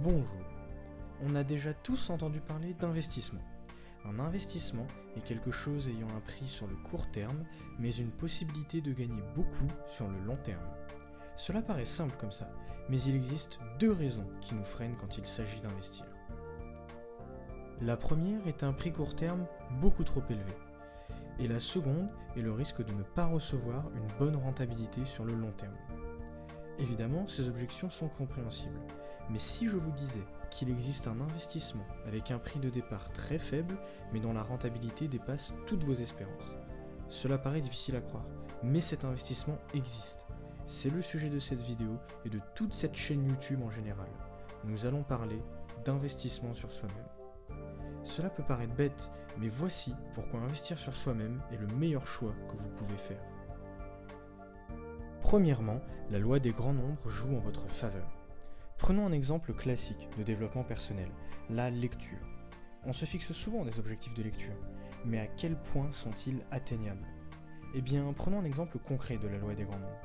Bonjour. On a déjà tous entendu parler d'investissement. Un investissement est quelque chose ayant un prix sur le court terme, mais une possibilité de gagner beaucoup sur le long terme. Cela paraît simple comme ça, mais il existe deux raisons qui nous freinent quand il s'agit d'investir. La première est un prix court terme beaucoup trop élevé. Et la seconde est le risque de ne pas recevoir une bonne rentabilité sur le long terme. Évidemment, ces objections sont compréhensibles, mais si je vous disais qu'il existe un investissement avec un prix de départ très faible, mais dont la rentabilité dépasse toutes vos espérances, cela paraît difficile à croire, mais cet investissement existe. C'est le sujet de cette vidéo et de toute cette chaîne YouTube en général. Nous allons parler d'investissement sur soi-même. Cela peut paraître bête, mais voici pourquoi investir sur soi-même est le meilleur choix que vous pouvez faire. Premièrement, la loi des grands nombres joue en votre faveur. Prenons un exemple classique de développement personnel, la lecture. On se fixe souvent des objectifs de lecture, mais à quel point sont-ils atteignables? Eh bien, prenons un exemple concret de la loi des grands nombres.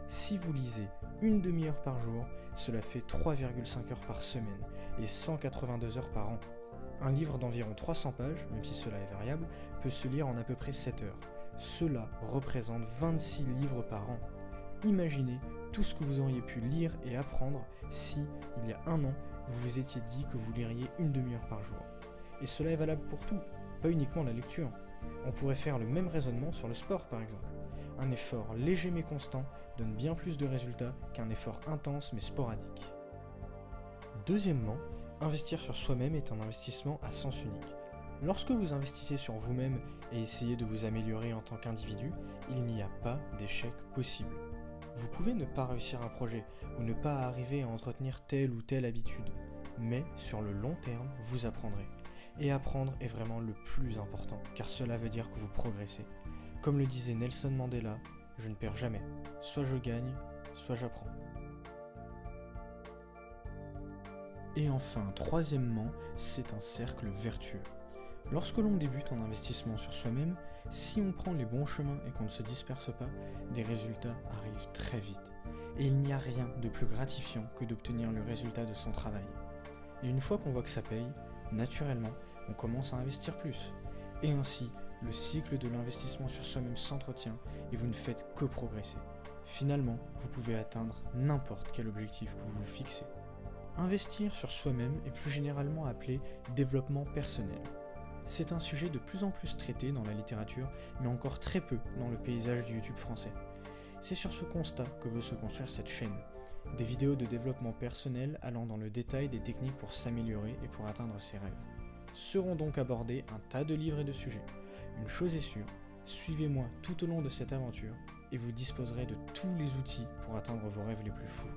Si vous lisez une demi-heure par jour, cela fait 3,5 heures par semaine et 182 heures par an. Un livre d'environ 300 pages, même si cela est variable, peut se lire en à peu près 7 heures. Cela représente 26 livres par an. Imaginez tout ce que vous auriez pu lire et apprendre si, il y a un an, vous vous étiez dit que vous liriez une demi-heure par jour. Et cela est valable pour tout, pas uniquement la lecture. On pourrait faire le même raisonnement sur le sport par exemple. Un effort léger mais constant donne bien plus de résultats qu'un effort intense mais sporadique. Deuxièmement, investir sur soi-même est un investissement à sens unique. Lorsque vous investissez sur vous-même et essayez de vous améliorer en tant qu'individu, il n'y a pas d'échec possible. Vous pouvez ne pas réussir un projet ou ne pas arriver à entretenir telle ou telle habitude, mais sur le long terme, vous apprendrez. Et apprendre est vraiment le plus important, car cela veut dire que vous progressez. Comme le disait Nelson Mandela, je ne perds jamais. Soit je gagne, soit j'apprends. Et enfin, troisièmement, c'est un cercle vertueux. Lorsque l'on débute en investissement sur soi-même, si on prend les bons chemins et qu'on ne se disperse pas, des résultats arrivent très vite. Et il n'y a rien de plus gratifiant que d'obtenir le résultat de son travail. Et une fois qu'on voit que ça paye, naturellement, on commence à investir plus. Et ainsi, le cycle de l'investissement sur soi-même s'entretient et vous ne faites que progresser. Finalement, vous pouvez atteindre n'importe quel objectif que vous vous fixez. Investir sur soi-même est plus généralement appelé développement personnel. C'est un sujet de plus en plus traité dans la littérature, mais encore très peu dans le paysage du YouTube français. C'est sur ce constat que veut se construire cette chaîne. Des vidéos de développement personnel allant dans le détail des techniques pour s'améliorer et pour atteindre ses rêves. Seront donc abordés un tas de livres et de sujets. Une chose est sûre, suivez-moi tout au long de cette aventure et vous disposerez de tous les outils pour atteindre vos rêves les plus fous.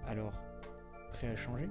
Alors, prêt à changer ?